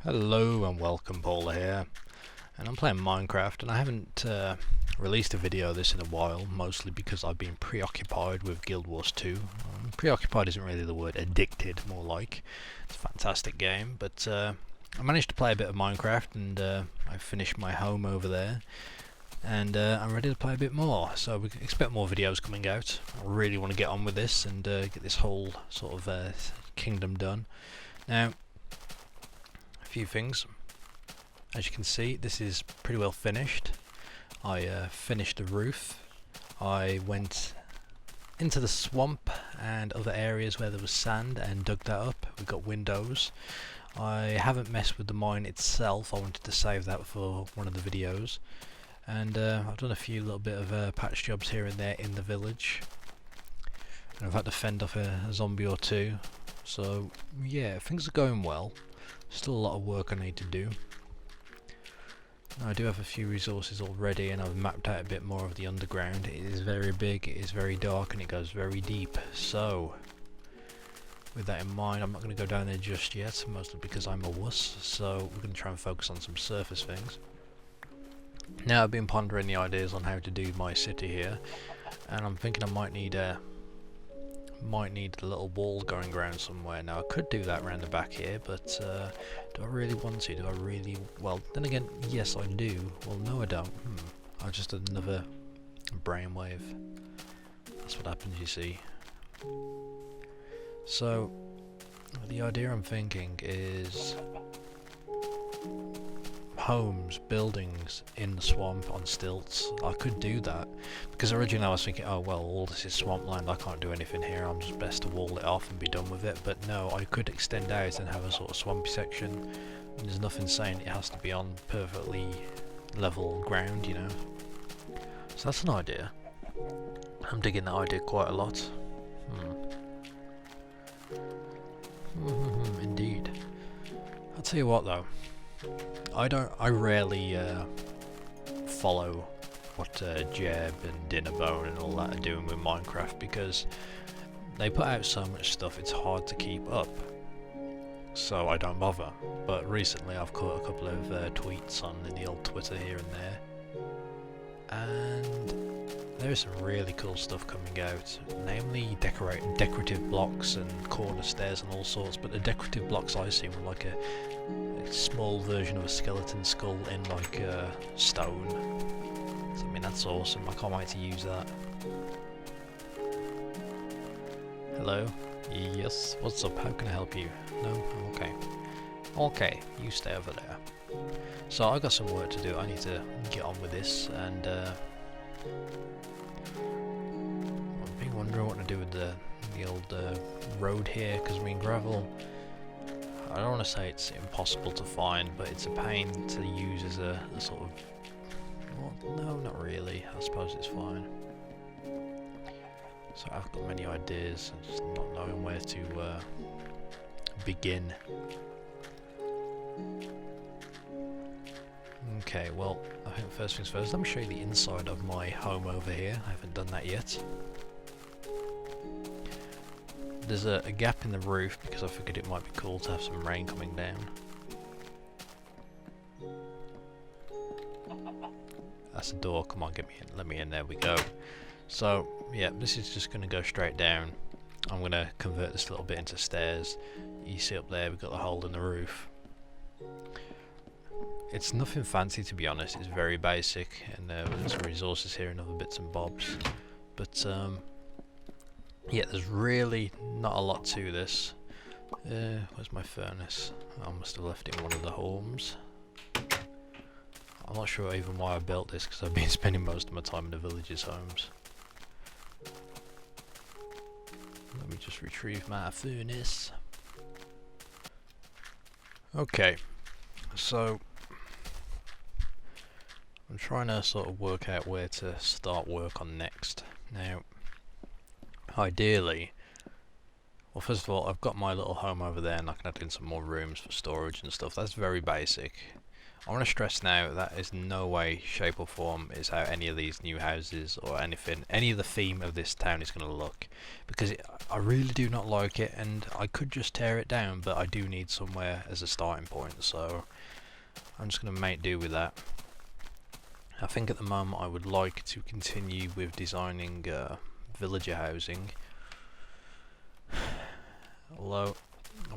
Hello and welcome, Pauleh here, and I'm playing Minecraft, and I haven't released a video of this in a while, mostly because I've been preoccupied with Guild Wars 2. Preoccupied isn't really the word, addicted more like. It's a fantastic game, but I managed to play a bit of Minecraft, and I finished my home over there, and I'm ready to play a bit more, so we can expect more videos coming out. I really want to get on with this and get this whole sort of kingdom done. Now, few things. As you can see, this is pretty well finished. I finished the roof. I went into the swamp and other areas where there was sand and dug that up. We've got windows. I haven't messed with the mine itself. I wanted to save that for one of the videos. And I've done a few little bit of patch jobs here and there in the village. And I've had to fend off a zombie or two. So yeah, things are going well. Still a lot of work I need to do. I do have a few resources already, and I've mapped out a bit more of the underground. It is very big, it is very dark, and it goes very deep. So, with that in mind, I'm not going to go down there just yet, mostly because I'm a wuss. So we're going to try and focus on some surface things. Now I've been pondering the ideas on how to do my city here, and I'm thinking I might need a little wall going around somewhere. Now I could do that around the back here, but do I really want to? Do I really? Well, then again, yes I do. Well, no I don't. I just had another brainwave. That's what happens, you see. So the idea I'm thinking is homes, buildings in the swamp on stilts. I could do that because originally I was thinking, oh well, all this is swampland, I can't do anything here, I'm just best to wall it off and be done with it. But no, I could extend out and have a sort of swampy section, and there's nothing saying it has to be on perfectly level ground, you know. So that's an idea. I'm digging that idea quite a lot. Indeed. I'll tell you what though, I rarely follow what Jeb and Dinnerbone and all that are doing with Minecraft, because they put out so much stuff it's hard to keep up, so I don't bother. But recently I've caught a couple of tweets on in the old Twitter here and there, and there's some really cool stuff coming out, namely decorative blocks and corner stairs and all sorts. But the decorative blocks I see were like a small version of a skeleton skull in like stone. So I mean, that's awesome. I can't wait to use that. Hello? Yes, what's up? How can I help you? No? Okay. Okay, you stay over there. So I got some work to do. I need to get on with this, and I've been wondering what to do with the old road here, because I mean, gravel, I don't want to say it's impossible to find, but it's a pain to use as a sort of... Well, no, not really. I suppose it's fine. So I've got many ideas, and just not knowing where to begin. Okay, well, I think first things first, let me show you the inside of my home over here. I haven't done that yet. There's a gap in the roof because I figured it might be cool to have some rain coming down. That's the door, come on, get me in, let me in, there we go. So, yeah, this is just going to go straight down. I'm going to convert this little bit into stairs. You see up there, we've got the hole in the roof. It's nothing fancy, to be honest, it's very basic, and there's some resources here and other bits and bobs. But, yeah, there's really not a lot to this. Where's my furnace? I must have left it in one of the homes. I'm not sure even why I built this, because I've been spending most of my time in the villages' homes. Let me just retrieve my furnace. Okay, so I'm trying to sort of work out where to start work on next. Now, ideally, well, first of all, I've got my little home over there, and I can add in some more rooms for storage and stuff. That's very basic. I want to stress now that is no way, shape or form is how any of these new houses or anything, any of the theme of this town is going to look. Because I really do not like it, and I could just tear it down, but I do need somewhere as a starting point, so I'm just going to make do with that. I think at the moment I would like to continue with designing villager housing. Although,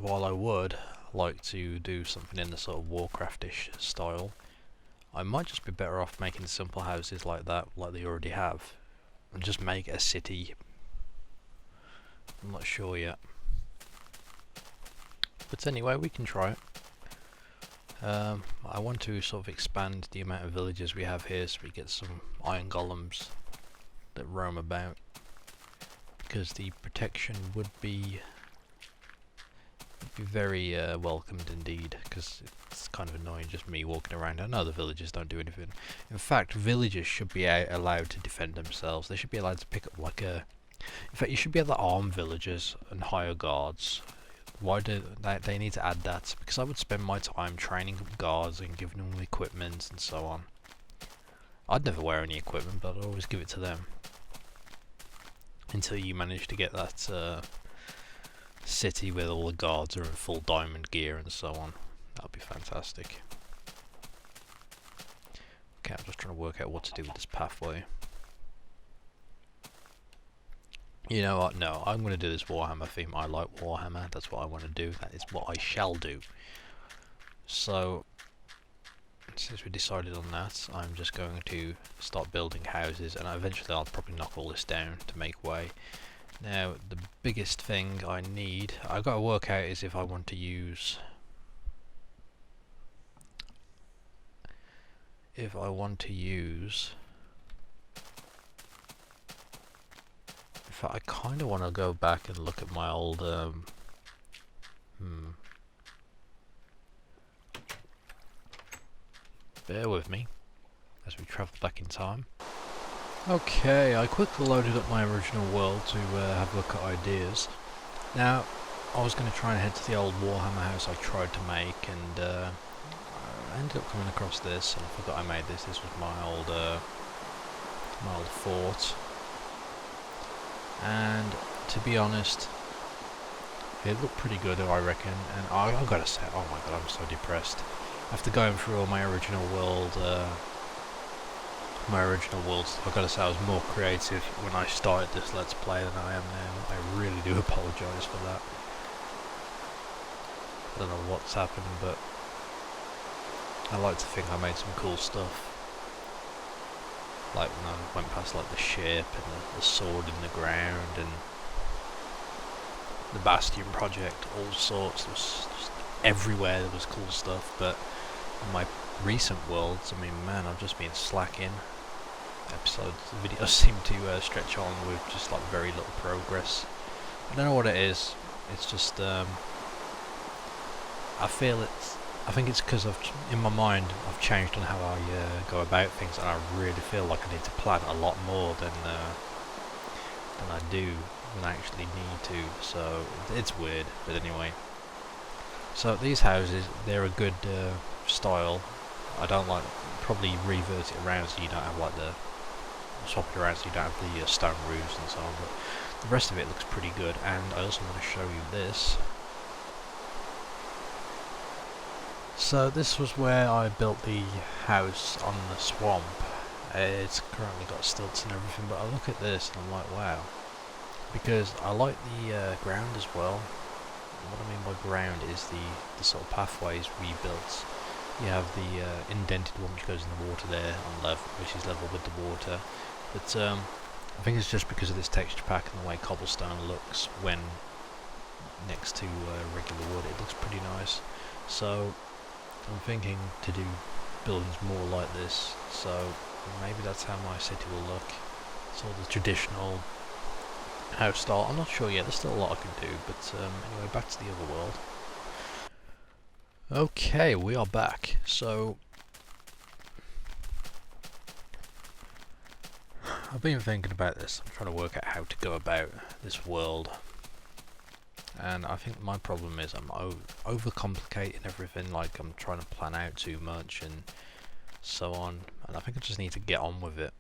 while I would like to do something in the sort of Warcraft-ish style, I might just be better off making simple houses like that, like they already have, and just make a city. I'm not sure yet. But anyway, we can try it. I want to sort of expand the amount of villagers we have here so we get some iron golems that roam about, because the protection would be very welcomed indeed, because it's kind of annoying just me walking around. I know the villagers don't do anything. In fact, villagers should be allowed to defend themselves. They should be allowed to pick up like a... In fact, you should be able to arm villagers and hire guards. Why do they need to add that? Because I would spend my time training up guards and giving them equipment and so on. I'd never wear any equipment, but I'd always give it to them. Until you manage to get that city where all the guards are in full diamond gear and so on. That would be fantastic. Okay, I'm just trying to work out what to do with this pathway. You know what? No, I'm going to do this Warhammer theme. I like Warhammer. That's what I want to do. That is what I shall do. So, since we decided on that, I'm just going to start building houses, and eventually I'll probably knock all this down to make way. Now, the biggest thing I've got to work out is if I want to use... In fact, I kind of want to go back and look at my old... Bear with me as we travel back in time. Okay, I quickly loaded up my original world to have a look at ideas. Now, I was going to try and head to the old Warhammer house I tried to make, and I ended up coming across this, and I forgot I made this. This was my old fort. And to be honest, it looked pretty good, I reckon. And I've got to say, oh my god, I'm so depressed. After going through all my original worlds, I've got to say I was more creative when I started this Let's Play than I am now. I really do apologise for that. I don't know what's happened, but I like to think I made some cool stuff. Like when I went past like the ship and the sword in the ground and the Bastion project, all sorts. There was just everywhere there was cool stuff. But in my recent worlds, I mean, man, I've just been slacking. The videos seem to stretch on with just like very little progress. I don't know what it is. It's just I think it's because in my mind I've changed on how I go about things, and I really feel like I need to plan a lot more than I actually need to. So it's weird, but anyway. So these houses, they're a good style. I don't like, probably revert it around so you don't have like swap it around so you don't have the stone roofs and so on, but the rest of it looks pretty good. And I also want to show you this. So this was where I built the house on the swamp. It's currently got stilts and everything, but I look at this and I'm like, wow. Because I like the ground as well. And what I mean by ground is the sort of pathways we built. You have the indented one which goes in the water there, which is level with the water. But I think it's just because of this texture pack and the way cobblestone looks when next to regular wood. It looks pretty nice. So I'm thinking to do buildings more like this, so maybe that's how my city will look. Sort of the traditional house style. I'm not sure yet, there's still a lot I can do, but anyway, back to the other world. Okay, we are back. So I've been thinking about this. I'm trying to work out how to go about this world. and I think my problem is I'm overcomplicating everything, like I'm trying to plan out too much and so on, and I think I just need to get on with it.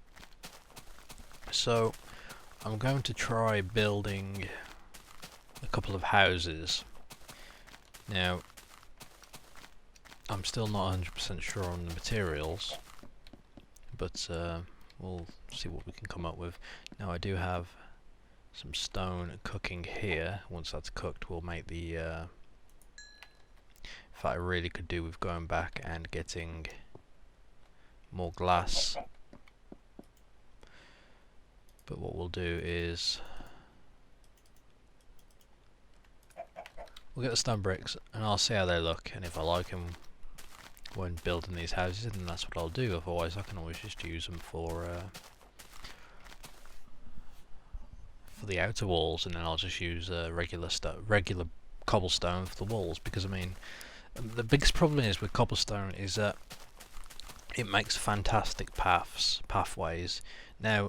So I'm going to try building a couple of houses. Now, I'm still not 100% sure on the materials, but we'll see what we can come up with. Now I do have some stone cooking here. Once that's cooked, we'll make the in fact, I really could do with going back and getting more glass, but what we'll do is we'll get the stone bricks and I'll see how they look, and if I like them when building these houses, then that's what I'll do. Otherwise I can always just use them for the outer walls, and then I'll just use regular cobblestone for the walls, because I mean the biggest problem is with cobblestone is that it makes fantastic pathways. Now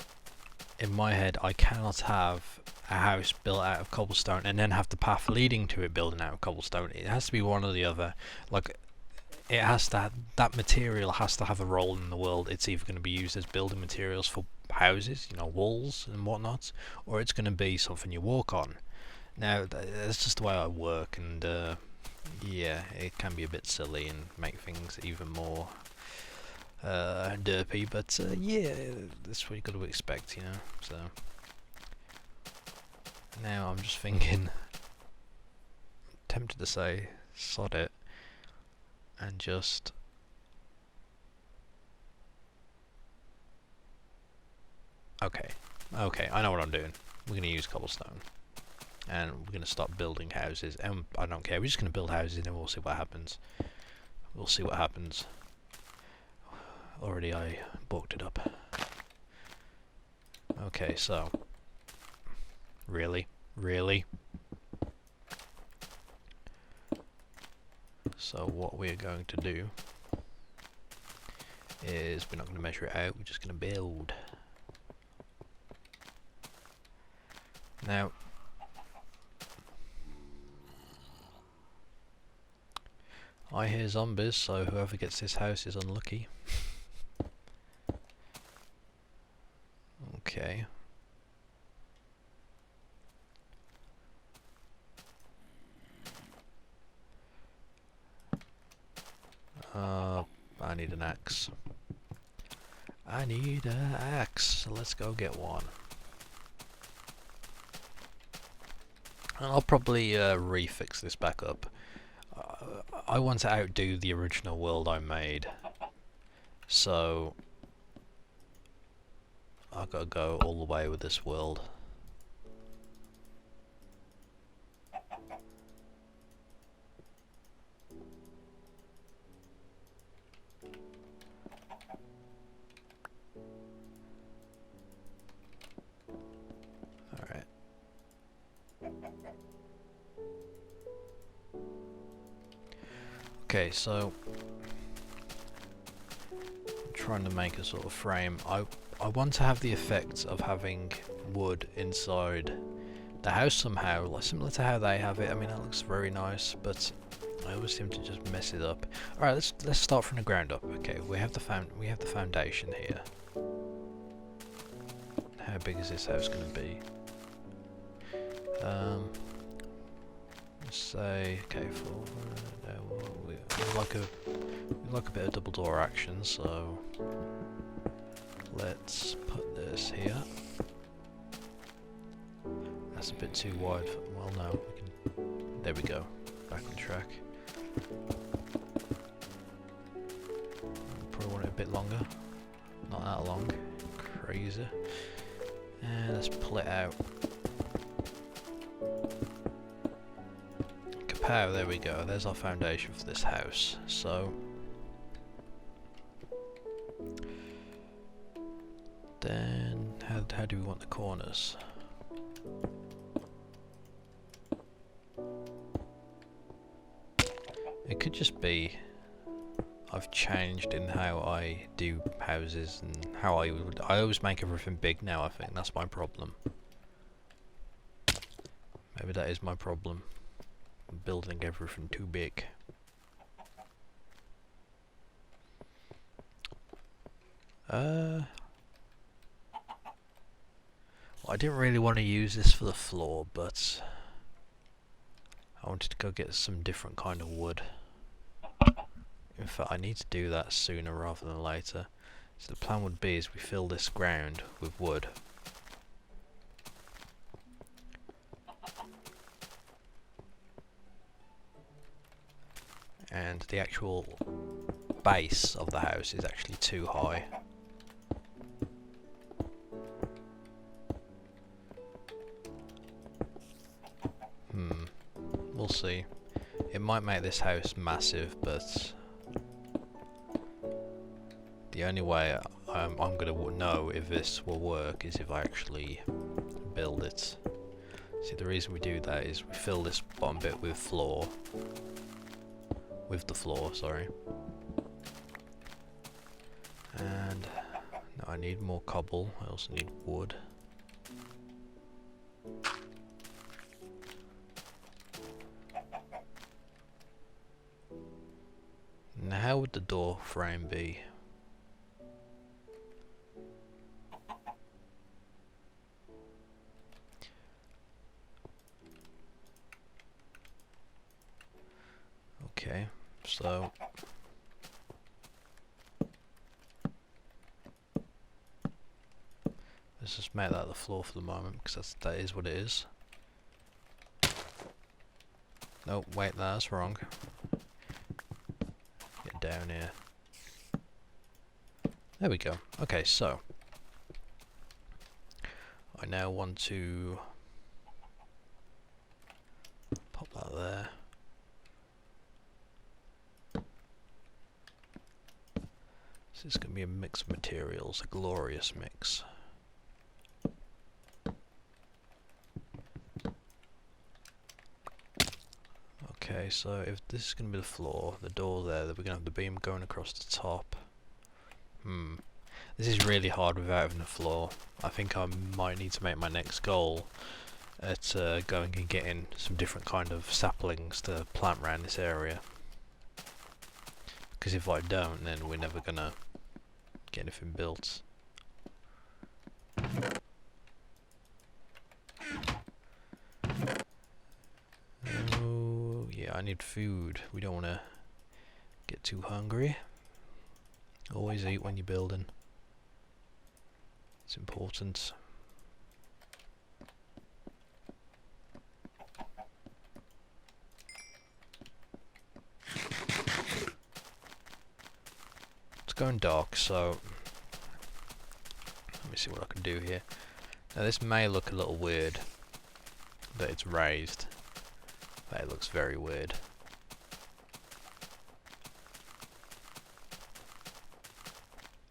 in my head I cannot have a house built out of cobblestone and then have the path leading to it building out of cobblestone. It has to be one or the other. Like, it has to, that material has to have a role in the world. It's either going to be used as building materials for houses, you know, walls and whatnot, or it's going to be something you walk on. Now that's just the way I work, and yeah, it can be a bit silly and make things even more derpy, but yeah, that's what you got to expect, you know. So now I'm just thinking, tempted to say sod it and just okay, I know what I'm doing. We're going to use cobblestone and we're going to start building houses, and I don't care, we're just going to build houses and we'll see what happens. We'll see what happens. Already I booked it up. Okay, so really? So what we're going to do is we're not going to measure it out, we're just going to build. Now I hear zombies, so whoever gets this house is unlucky. Okay. I need an axe. I need an axe, so let's go get one. And I'll probably refix this back up. I want to outdo the original world I made, so I've got to go all the way with this world. Alright. Okay, so I'm trying to make a sort of frame. I want to have the effect of having wood inside the house somehow, like similar to how they have it. I mean, that looks very nice, but I always seem to just mess it up. All right, let's start from the ground up. Okay, we have the foundation here. How big is this house going to be? Let's say okay, we like a bit of double door action, so let's put this here. That's a bit too wide. Well, no, we can. There we go. Back on track. Probably want it a bit longer. Not that long. Crazy. And let's pull it out. Kapow! There we go. There's our foundation for this house. So then, how do we want the corners? It could just be I've changed in how I do houses and how I always make everything big now. I think that's my problem. Maybe that is my problem. I'm building everything too big. Well, I didn't really want to use this for the floor, but I wanted to go get some different kind of wood. In fact, I need to do that sooner rather than later. So the plan would be is we fill this ground with wood. And the actual base of the house is actually too high. We'll see. It might make this house massive, but the only way I'm gonna know if this will work is if I actually build it. See, the reason we do that is we fill this bottom bit with the floor, sorry. And now I need more cobble. I also need wood. Now, how would the door frame be? Okay, so let's just make that the floor for the moment, because that is what it is. No, wait, that's wrong. Get down here. There we go. Okay, so I now want to pop that there. So it's going to be a mix of materials, a glorious mix. Okay, so if this is going to be the floor, the door there, then we're going to have the beam going across the top. This is really hard without having a floor. I think I might need to make my next goal at going and getting some different kind of saplings to plant around this area. Because if I don't, then we're never going to get anything built. Oh, yeah, I need food. We don't want to get too hungry. Always eat when you're building. It's important. It's going dark, so let me see what I can do here. Now this may look a little weird that it's raised, but it looks very weird.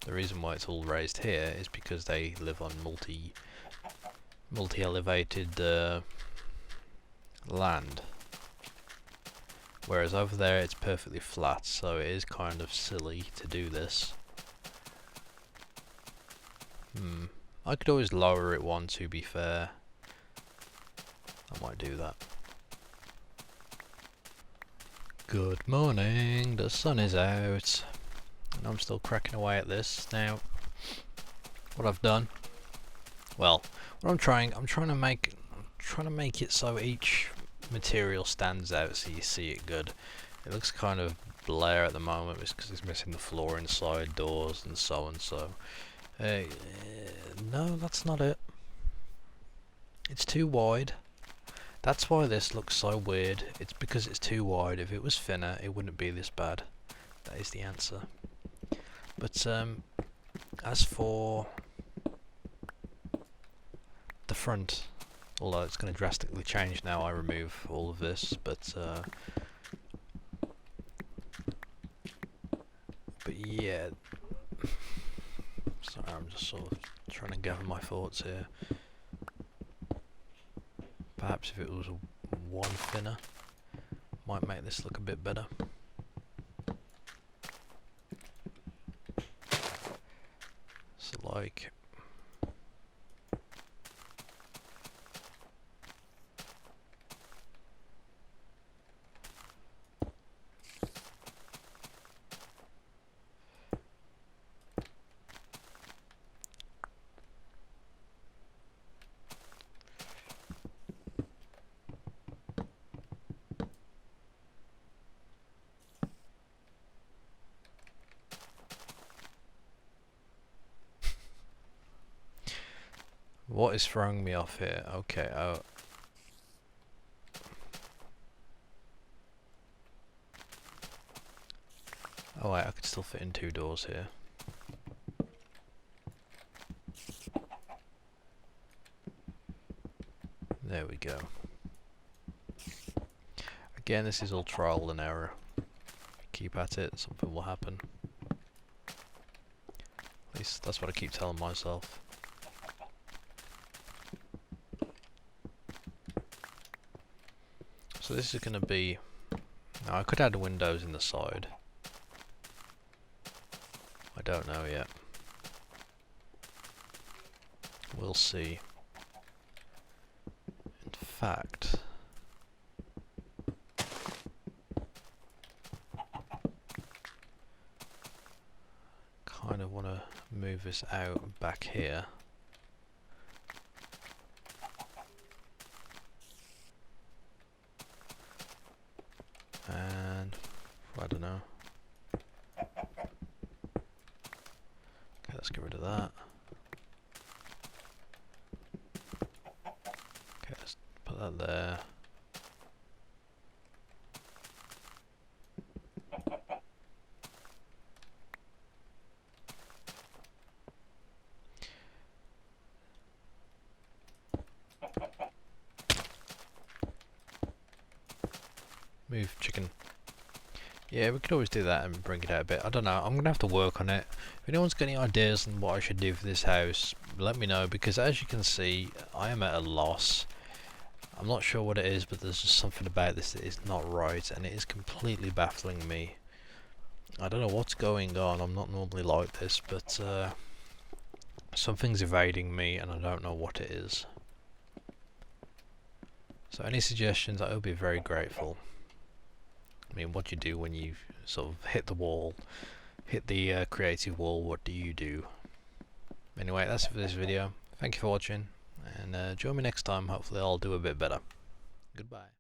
The reason why it's all raised here is because they live on multi-elevated land, whereas over there it's perfectly flat, so it is kind of silly to do this. I could always lower it one, to be fair. I might do that. Good morning, the sun is out. And I'm still cracking away at this. Now, what I've done, well, what I'm trying to make it so each material stands out, so you see it good. It looks kind of blare at the moment, it's because it's missing the floor inside, doors, and so on. So, no, that's not it. It's too wide. That's why this looks so weird. It's because it's too wide. If it was thinner, it wouldn't be this bad. That is the answer. But as for the front, although it's going to drastically change now I remove all of this, but yeah. Sorry, I'm just sort of trying to gather my thoughts here. Perhaps if it was one thinner, might make this look a bit better. So like, what is throwing me off here? Okay, oh. Oh wait, I could still fit in 2 doors here. There we go. Again, this is all trial and error. Keep at it, something will happen. At least that's what I keep telling myself. So this is going to be... Now I could add windows in the side. I don't know yet. We'll see. In fact... kind of want to move this out back here. And I don't know. Okay, let's get rid of that. Okay, let's put that there. Move chicken. Yeah, we could always do that and bring it out a bit. I don't know, I'm going to have to work on it. If anyone's got any ideas on what I should do for this house, let me know, because as you can see, I am at a loss. I'm not sure what it is, but there's just something about this that is not right, and it is completely baffling me. I don't know what's going on, I'm not normally like this, but something's evading me and I don't know what it is. So any suggestions, I will be very grateful. I mean, what do you do when you sort of hit the wall, hit the creative wall? What do you do? Anyway, that's it for this video. Thank you for watching, and join me next time. Hopefully I'll do a bit better. Goodbye.